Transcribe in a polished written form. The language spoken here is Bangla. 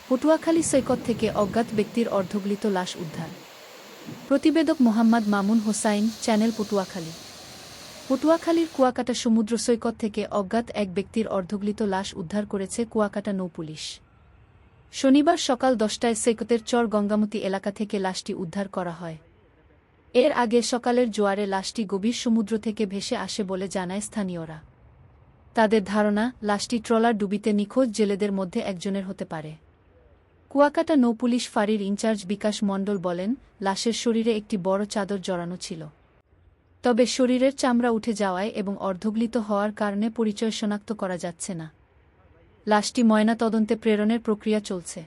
পটুয়াখালী সৈকত থেকে অজ্ঞাত ব্যক্তির অর্ধগলিত লাশ উদ্ধার। প্রতিবেদক মোহাম্মদ মামুন হোসাইন, চ্যানেল পটুয়াখালী। পটুয়াখালীর কুয়াকাটা সমুদ্র সৈকত থেকে অজ্ঞাত এক ব্যক্তির অর্ধগলিত লাশ উদ্ধার করেছে কুয়াকাটা নৌপুলিশ। শনিবার সকাল 10টায় সৈকতের চর গঙ্গামতি এলাকা থেকে লাশটি উদ্ধার করা হয়। এর আগে সকালের জোয়ারে লাশটি গভীর সমুদ্র থেকে ভেসে আসে বলে জানায় স্থানীয়রা। তাদের ধারণা, লাশটি ট্রলার ডুবিতে নিখোঁজ জেলেদের মধ্যে একজনের হতে পারে। কুয়াকাটা নৌপুলিশ ফাঁড়ির ইনচার্জ বিকাশ মণ্ডল বলেন, লাশের শরীরে একটি বড় চাদর জড়ানো ছিল। তবে শরীরের চামড়া উঠে যাওয়ায় এবং অর্ধগলিত হওয়ার কারণে পরিচয় শনাক্ত করা যাচ্ছে না। লাশটি ময়নাতদন্তে প্রেরণের প্রক্রিয়া চলছে।